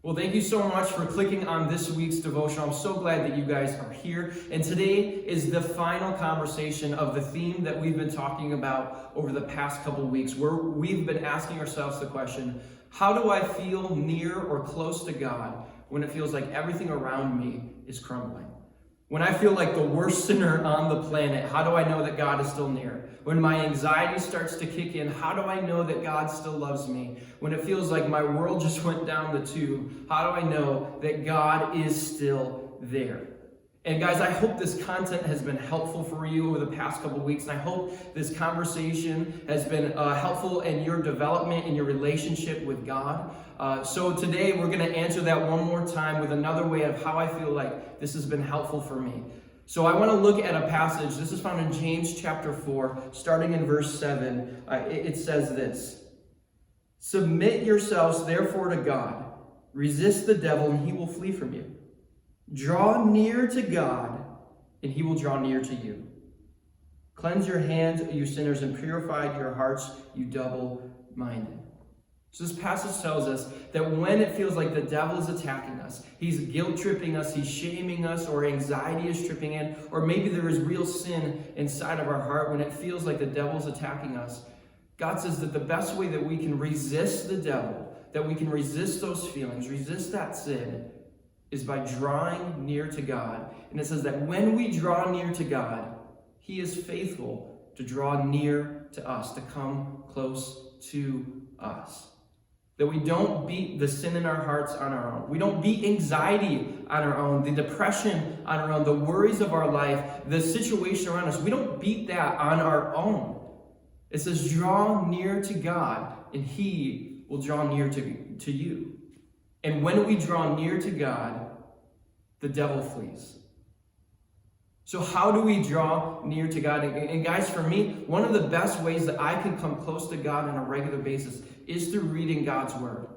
Well, thank you so much for clicking on this week's devotion. I'm so glad that you guys are here. And today is the final conversation of the theme that we've been talking about over the past couple of weeks, where we've been asking ourselves the question, how do I feel near or close to God when it feels like everything around me is crumbling? When I feel like the worst sinner on the planet, how do I know that God is still near? When my anxiety starts to kick in, how do I know that God still loves me? When it feels like my world just went down the tube, how do I know that God is still there? And guys, I hope this content has been helpful for you over the past couple of weeks, and I hope this conversation has been helpful in your development, in your relationship with God. So today we're going to answer that one more time with another way of how I feel like this has been helpful for me. So I want to look at a passage. This is found in James chapter 4, starting in verse 7. It says this: "Submit yourselves therefore to God. Resist the devil, and he will flee from you. Draw near to God, and he will draw near to you. Cleanse your hands, you sinners, and purify your hearts, you double-minded." So this passage tells us that when it feels like the devil is attacking us, he's guilt-tripping us, he's shaming us, or anxiety is tripping in, or maybe there is real sin inside of our heart, when it feels like the devil is attacking us, God says that the best way that we can resist the devil, that we can resist those feelings, resist that sin, is by drawing near to God. And it says that when we draw near to God, he is faithful to draw near to us, to come close to us. That we don't beat the sin in our hearts on our own. We don't beat anxiety on our own, the depression on our own, the worries of our life, the situation around us. We don't beat that on our own. It says, draw near to God, and he will draw near to you. And when we draw near to God, the devil flees. So how do we draw near to God? And guys, for me, one of the best ways that I can come close to God on a regular basis is through reading God's word.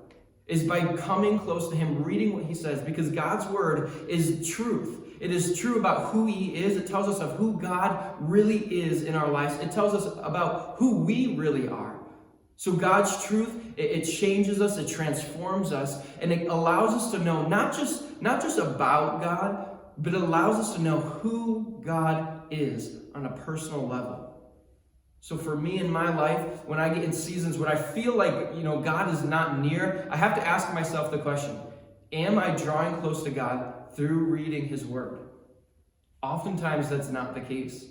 Is by coming close to him, reading what he says, because God's word is truth. It is true about who he is. It tells us of who God really is in our lives. It tells us about who we really are. So God's truth, it changes us, it transforms us, and it allows us to know not just about God, but it allows us to know who God is on a personal level. So for me in my life, when I get in seasons when I feel like, God is not near, I have to ask myself the question, am I drawing close to God through reading his word? Oftentimes that's not the case.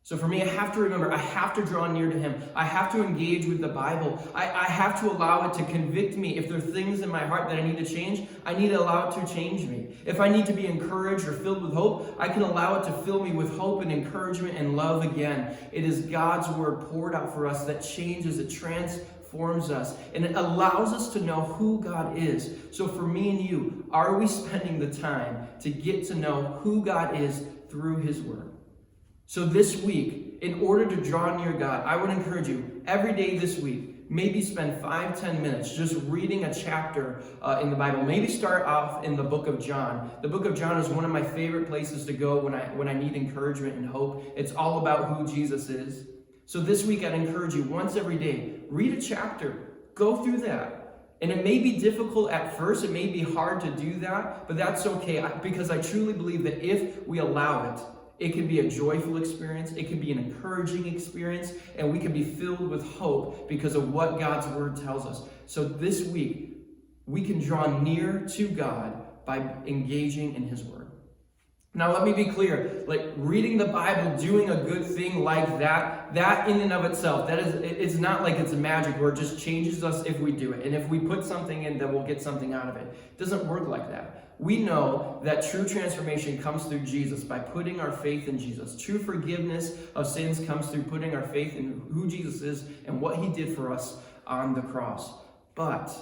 So for me, I have to remember, I have to draw near to him. I have to engage with the Bible. I have to allow it to convict me. If there are things in my heart that I need to change, I need to allow it to change me. If I need to be encouraged or filled with hope, I can allow it to fill me with hope and encouragement and love again. It is God's word poured out for us that changes, it transforms us, and it allows us to know who God is. So for me and you, are we spending the time to get to know who God is through his word? So this week, in order to draw near God, I would encourage you every day this week, maybe spend 5-10 minutes just reading a chapter in the Bible. Maybe start off in the book of John. The book of John is one of my favorite places to go when I need encouragement and hope. It's all about who Jesus is. So this week, I'd encourage you once every day, read a chapter, go through that. And it may be difficult at first, it may be hard to do that, but that's okay, because I truly believe that if we allow it, it can be a joyful experience, it can be an encouraging experience, and we can be filled with hope because of what God's word tells us. So this week, we can draw near to God by engaging in his word. Now let me be clear, like reading the Bible, doing a good thing like that in and of itself, it's not like it's magic where it just changes us if we do it. And if we put something in, then we'll get something out of it. It doesn't work like that. We know that true transformation comes through Jesus by putting our faith in Jesus. True forgiveness of sins comes through putting our faith in who Jesus is and what he did for us on the cross. But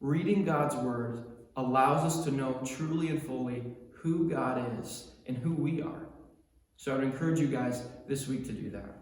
reading God's word allows us to know truly and fully who God is and who we are. So I would encourage you guys this week to do that.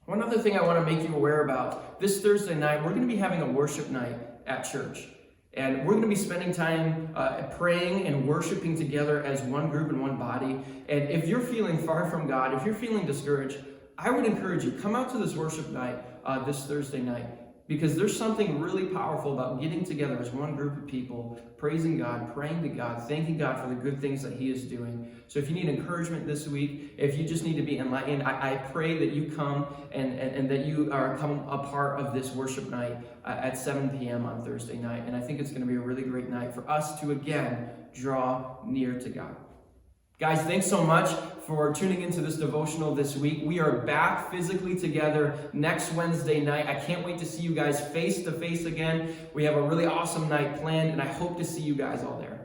One other thing I want to make you aware about, this Thursday night, we're going to be having a worship night at church. And we're going to be spending time praying and worshiping together as one group and one body. And if you're feeling far from God, if you're feeling discouraged, I would encourage you, come out to this worship night this Thursday night. Because there's something really powerful about getting together as one group of people, praising God, praying to God, thanking God for the good things that He is doing. So if you need encouragement this week, if you just need to be enlightened, I pray that you come and that you are come a part of this worship night at 7 p.m. on Thursday night. And I think it's going to be a really great night for us to, again, draw near to God. Guys, thanks so much for tuning into this devotional this week. We are back physically together next Wednesday night. I can't wait to see you guys face to face again. We have a really awesome night planned, and I hope to see you guys all there.